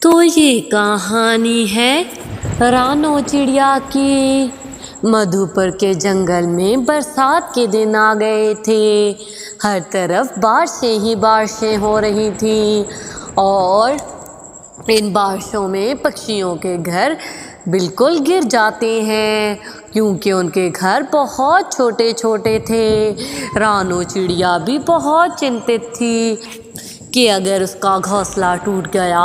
تو یہ کہانی ہے رانو چڑیا کی۔ مدھوپور کے جنگل میں برسات کے دن آ گئے تھے۔ ہر طرف بارشیں ہی بارشیں ہو رہی تھیں اور ان بارشوں میں پکشیوں کے گھر بالکل گر جاتے ہیں کیونکہ ان کے گھر بہت چھوٹے چھوٹے تھے۔ رانو چڑیا بھی بہت چنتت تھی کہ اگر اس کا گھونسلہ ٹوٹ گیا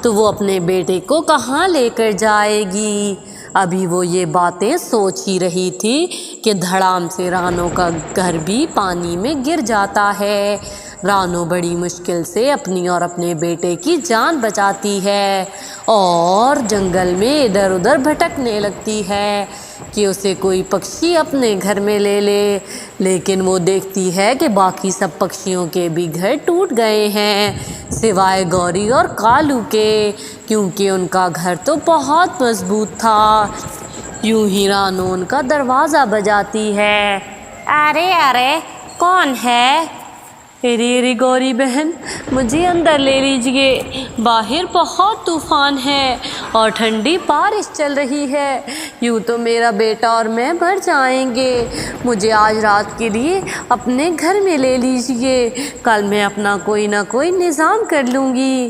تو وہ اپنے بیٹے کو کہاں لے کر جائے گی۔ ابھی وہ یہ باتیں سوچ ہی رہی تھی کہ دھڑام سے رانو کا گھر بھی پانی میں گر جاتا ہے۔ رانو بڑی مشکل سے اپنی اور اپنے بیٹے کی جان بچاتی ہے اور جنگل میں ادھر ادھر بھٹکنے لگتی ہے کہ اسے کوئی پکشی اپنے گھر میں لے لے، لیکن وہ دیکھتی ہے کہ باقی سب پکشیوں کے بھی گھر ٹوٹ گئے ہیں سوائے گوری اور کالو کے، کیونکہ ان کا گھر تو بہت مضبوط تھا۔ یوں ہی رانو ان کا دروازہ بجاتی ہے۔ ارے ارے کون ہے؟ ارے گوری بہن، مجھے اندر لے لیجیے، باہر بہت طوفان ہے اور ٹھنڈی بارش چل رہی ہے، یوں تو میرا بیٹا اور میں مر جائیں گے، مجھے آج رات کے لیے اپنے گھر میں لے لیجیے، کل میں اپنا کوئی نہ کوئی نظام کر لوں گی۔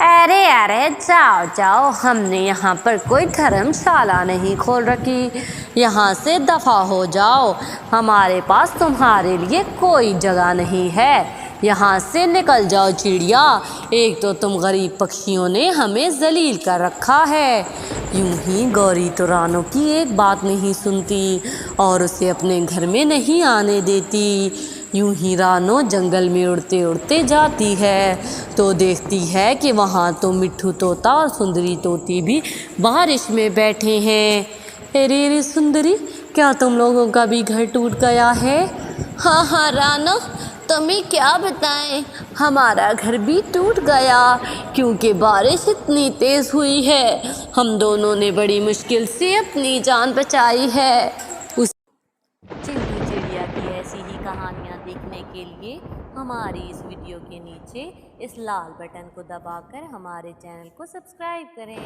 ارے ارے جاؤ جاؤ، ہم نے یہاں پر کوئی دھرم شالہ نہیں کھول رکھی، یہاں سے دفع ہو جاؤ، ہمارے پاس تمہارے لیے کوئی جگہ نہیں ہے، یہاں سے نکل جاؤ چڑیا، ایک تو تم غریب پکشیوں نے ہمیں ذلیل کر رکھا ہے۔ یوں ہی گوری تو رانو کی ایک بات نہیں سنتی اور اسے اپنے گھر میں نہیں آنے دیتی۔ یوں ہی رانو جنگل میں اڑتے اڑتے جاتی ہے تو دیکھتی ہے کہ وہاں تو مٹھو طوطا اور سندری طوطی بھی بارش میں بیٹھے ہیں۔ ارے سندری، کیا تم لوگوں کا بھی گھر ٹوٹ گیا ہے؟ ہاں رانو، تمہیں کیا بتائیں، ہمارا گھر بھی ٹوٹ گیا کیونکہ بارش اتنی تیز ہوئی ہے، ہم دونوں نے بڑی مشکل سے اپنی جان بچائی ہے۔ چنٹو چڑیا کی ایسی ہی کہانیاں دیکھنے کے لیے ہماری اس ویڈیو کے نیچے اس لال بٹن کو دبا کر ہمارے چینل کو سبسکرائب کریں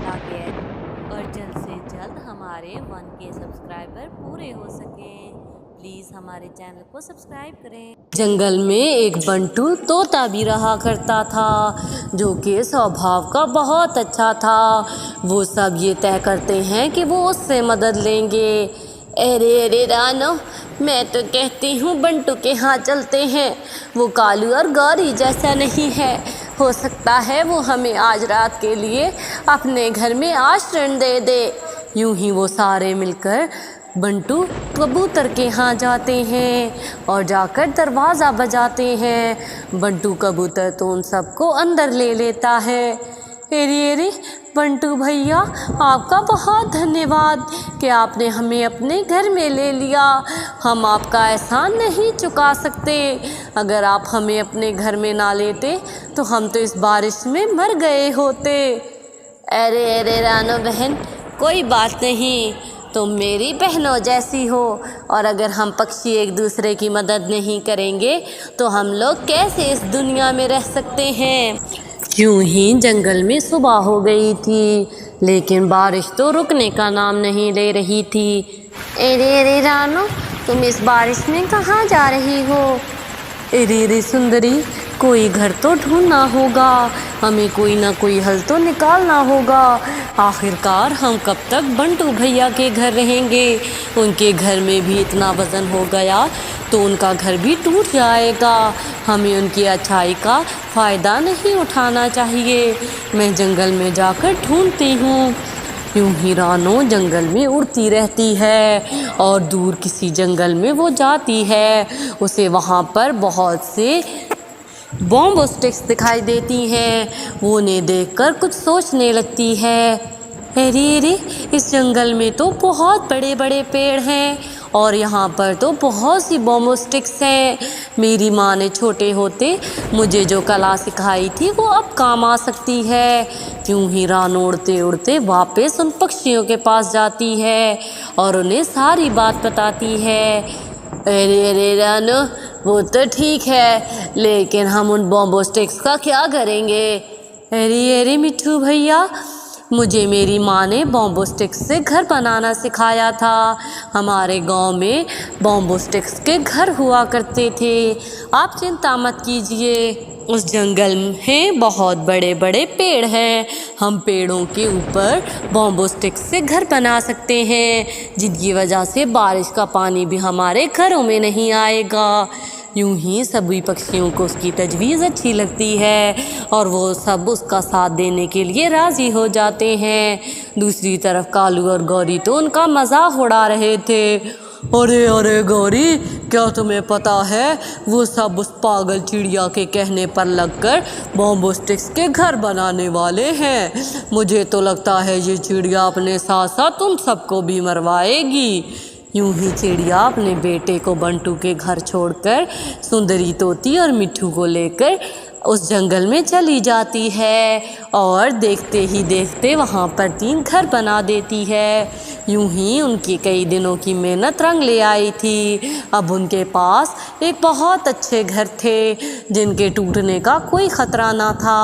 تاکہ اور جلد سے جلد ہمارے 1K سبسکرائبر پورے ہو سکیں۔ پلیز ہمارے چینل کو سبسکرائب کریں۔ جنگل میں ایک بنٹو طوطا بھی رہا کرتا تھا جو کہ سوبھاؤ کا بہت اچھا تھا۔ وہ سب یہ طے کرتے ہیں کہ وہ اس سے مدد لیں گے۔ ارے رانو، میں تو کہتی ہوں بنٹو کے ہاں چلتے ہیں، وہ کالو اور گوری جیسا نہیں ہے، ہو سکتا ہے وہ ہمیں آج رات کے لیے اپنے گھر میں آشرن دے دے۔ یوں ہی وہ سارے مل کر بنٹو کبوتر کے ہاں جاتے ہیں اور جا کر دروازہ بجاتے ہیں۔ بنٹو کبوتر تو ان سب کو اندر لے لیتا ہے۔ ارے بنٹو بھیا، آپ کا بہت دھنیہ واد کہ آپ نے ہمیں اپنے گھر میں لے لیا، ہم آپ کا احسان نہیں چکا سکتے، اگر آپ ہمیں اپنے گھر میں نہ لیتے تو ہم تو اس بارش میں مر گئے ہوتے۔ ارے رانو بہن، کوئی بات نہیں، تم میری بہنوں جیسی ہو، اور اگر ہم پکشی ایک دوسرے کی مدد نہیں کریں گے تو ہم لوگ کیسے اس دنیا میں رہ سکتے ہیں۔ یوں ہی جنگل میں صبح ہو گئی تھی لیکن بارش تو رکنے کا نام نہیں لے رہی تھی۔ ارے رانو، تم اس بارش میں کہاں جا رہی ہو؟ ارے سندری، کوئی گھر تو ڈھونڈنا ہوگا، ہمیں کوئی نہ کوئی حل تو نکالنا ہوگا، آخرکار ہم کب تک بنٹو بھیا کے گھر رہیں گے، ان کے گھر میں بھی اتنا وزن ہو گیا تو ان کا گھر بھی ٹوٹ جائے گا، ہمیں ان کی اچھائی کا فائدہ نہیں اٹھانا چاہیے، میں جنگل میں جا کر ڈھونڈتی ہوں۔ یوں ہی رانو جنگل میں اڑتی رہتی ہے اور دور کسی جنگل میں وہ جاتی ہے، اسے وہاں پر بہت سے بامبو سٹکس دکھائی دیتی ہیں، وہ انہیں دیکھ کر کچھ سوچنے لگتی ہے۔ ارے اس جنگل میں تو بہت بڑے بڑے پیڑ ہیں اور یہاں پر تو بہت سی بامبو سٹکس ہیں، میری ماں نے چھوٹے ہوتے مجھے جو کلا سکھائی تھی وہ اب کام آ سکتی ہے۔ یوں ہی رانو اڑتے اڑتے واپس ان پکشیوں کے پاس جاتی ہے اور انہیں ساری بات بتاتی ہے۔ ارے رانو، وہ تو ٹھیک ہے لیکن ہم ان بامبو سٹکس کا کیا کریں گے؟ ارے ارے مٹھو بھیا، مجھے میری ماں نے بامبو سٹکس سے گھر بنانا سکھایا تھا۔ ہمارے گاؤں میں بامبو سٹکس کے گھر ہوا کرتے تھے۔ آپ چنتا مت کیجیے، اس جنگل میں بہت بڑے بڑے پیڑ ہیں۔ ہم پیڑوں کے اوپر بامبو سٹکس سے گھر بنا سکتے ہیں، جن کی وجہ سے بارش کا پانی بھی ہمارے گھروں میں نہیں آئے گا۔ یوں ہی سبھی پکشیوں کو اس کی تجویز اچھی لگتی ہے اور وہ سب اس کا ساتھ دینے کے لیے راضی ہو جاتے ہیں۔ دوسری طرف کالو اور گوری تو ان کا مذاق اڑا رہے تھے۔ ارے ارے گوری، کیا تمہیں پتہ ہے وہ سب اس پاگل چڑیا کے کہنے پر لگ کر بامبو سٹکس کے گھر بنانے والے ہیں؟ مجھے تو لگتا ہے یہ چڑیا اپنے ساتھ ساتھ تم سب کو بھی مروائے گی۔ یوں ہی چڑیا اپنے بیٹے کو بنٹو کے گھر چھوڑ کر سندری طوطی اور مٹھو کو لے کر اس جنگل میں چلی جاتی ہے اور دیکھتے ہی دیکھتے وہاں پر 3 گھر بنا دیتی ہے۔ یوں ہی ان کی کئی دنوں کی محنت رنگ لے آئی تھی۔ اب ان کے پاس ایک بہت اچھے گھر تھے جن کے ٹوٹنے کا کوئی خطرہ نہ تھا۔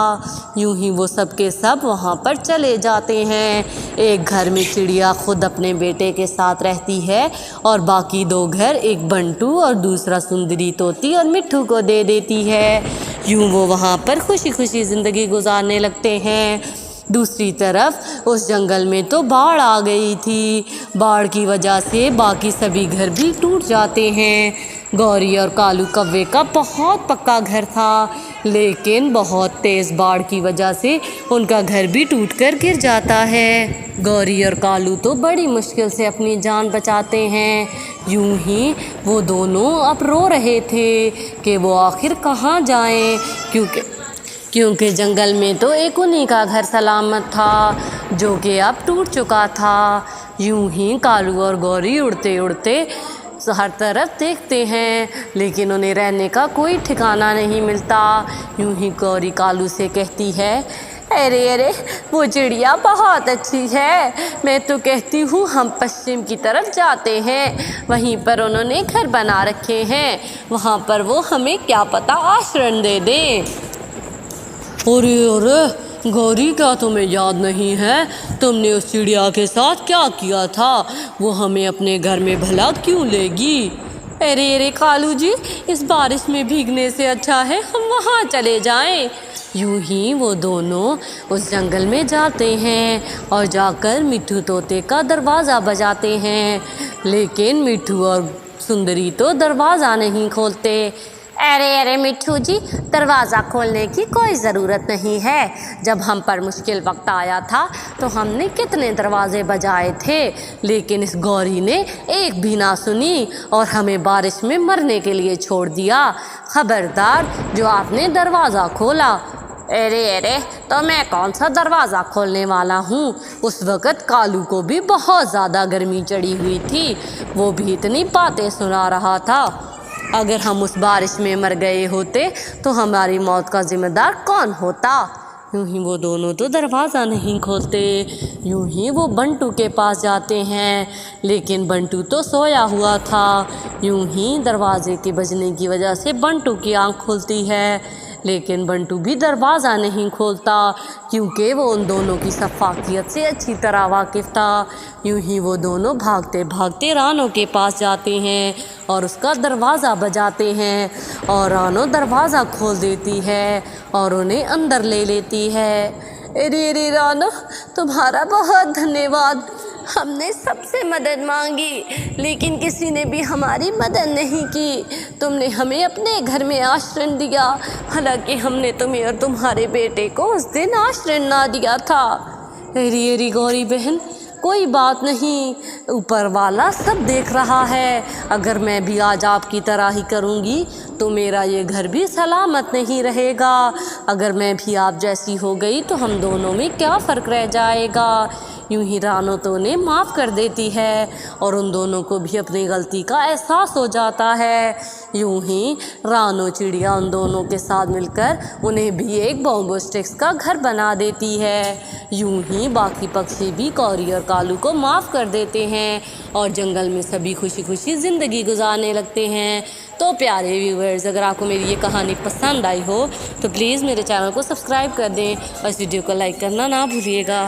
یوں ہی وہ سب کے سب وہاں پر چلے جاتے ہیں۔ ایک گھر میں چڑیا خود اپنے بیٹے کے ساتھ رہتی ہے اور باقی 2 گھر ایک بنٹو اور دوسرا سندری طوطی اور مٹھو کو دے دیتی ہے۔ یوں وہ وہاں پر خوشی خوشی زندگی گزارنے لگتے ہیں۔ دوسری طرف اس جنگل میں تو باڑھ آ گئی تھی۔ باڑھ کی وجہ سے باقی سبھی گھر بھی ٹوٹ جاتے ہیں۔ گوری اور کالو کوے کا بہت پکا گھر تھا، لیکن بہت تیز باڑھ کی وجہ سے ان کا گھر بھی ٹوٹ کر گر جاتا ہے۔ گوری اور کالو تو بڑی مشکل سے اپنی جان بچاتے ہیں۔ یوں ہی وہ دونوں اب رو رہے تھے کہ وہ آخر کہاں جائیں، کیونکہ جنگل میں تو ایک انہی کا گھر سلامت تھا جو کہ اب ٹوٹ چکا تھا۔ یوں ہی کالو اور گوری اڑتے اڑتے ہر طرف دیکھتے ہیں، لیکن انہیں رہنے کا کوئی ٹھکانہ نہیں ملتا۔ یوں ہی گوری کالو سے کہتی ہے، ارے ارے وہ چڑیا بہت اچھی ہے، میں تو کہتی ہوں ہم پشچم کی طرف جاتے ہیں، وہیں پر انہوں نے گھر بنا رکھے ہیں، وہاں پر وہ ہمیں کیا پتہ آشرن دے دیں۔ ارے ارے گوری، کیا تمہیں یاد نہیں ہے تم نے اس چڑیا کے ساتھ کیا کیا تھا؟ وہ ہمیں اپنے گھر میں بھلا کیوں لے گی؟ ارے ارے کالو جی، اس بارش میں بھیگنے سے اچھا ہے ہم وہاں چلے جائیں۔ یوں ہی وہ دونوں اس جنگل میں جاتے ہیں اور جا کر مٹھو طوطے کا دروازہ بجاتے ہیں، لیکن مٹھو اور سندری تو دروازہ نہیں کھولتے۔ ارے ارے مٹھو جی، دروازہ کھولنے کی کوئی ضرورت نہیں ہے، جب ہم پر مشکل وقت آیا تھا تو ہم نے کتنے دروازے بجائے تھے، لیکن اس گوری نے ایک بھی نہ سنی اور ہمیں بارش میں مرنے کے لیے چھوڑ دیا۔ خبردار جو آپ نے دروازہ کھولا۔ ارے ارے تو میں کون سا دروازہ کھولنے والا ہوں؟ اس وقت کالو کو بھی بہت زیادہ گرمی چڑھی ہوئی تھی، وہ بھی اتنی باتیں سنا رہا تھا۔ اگر ہم اس بارش میں مر گئے ہوتے تو ہماری موت کا ذمہ دار کون ہوتا؟ یوں ہی وہ دونوں تو دروازہ نہیں کھولتے۔ یوں ہی وہ بنٹو کے پاس جاتے ہیں، لیکن بنٹو تو سویا ہوا تھا۔ یوں ہی دروازے کے بجنے کی وجہ سے بنٹو کی آنکھ کھلتی ہے، لیکن بنٹو بھی دروازہ نہیں کھولتا کیونکہ وہ ان دونوں کی شفافیت سے اچھی طرح واقف تھا۔ یوں ہی وہ دونوں بھاگتے بھاگتے رانو کے پاس جاتے ہیں اور اس کا دروازہ بجاتے ہیں، اور رانو دروازہ کھول دیتی ہے اور انہیں اندر لے لیتی ہے۔ ارے ارے رانو، تمہارا بہت دھنیہ واد، ہم نے سب سے مدد مانگی لیکن کسی نے بھی ہماری مدد نہیں کی، تم نے ہمیں اپنے گھر میں آشرن دیا، حالانکہ ہم نے تمہیں اور تمہارے بیٹے کو اس دن آشرن نہ دیا تھا۔ ارے ارے گوری بہن، کوئی بات نہیں، اوپر والا سب دیکھ رہا ہے، اگر میں بھی آج آپ کی طرح ہی کروں گی تو میرا یہ گھر بھی سلامت نہیں رہے گا، اگر میں بھی آپ جیسی ہو گئی تو ہم دونوں میں کیا فرق رہ جائے گا۔ یوں ہی رانو تو انہیں معاف کر دیتی ہے اور ان دونوں کو بھی اپنی غلطی کا احساس ہو جاتا ہے۔ یوں ہی رانو چڑیا ان دونوں کے ساتھ مل کر انہیں بھی ایک بامبو سٹکس کا گھر بنا دیتی ہے۔ یوں ہی باقی پکشی بھی گوری اور کالو کو معاف کر دیتے ہیں اور جنگل میں سبھی خوشی خوشی زندگی گزارنے لگتے ہیں۔ تو پیارے ویورز، اگر آپ کو میری یہ کہانی پسند آئی ہو تو پلیز میرے چینل کو سبسکرائب کر دیں اور اس ویڈیو کو لائک کرنا نہ بھولیے گا۔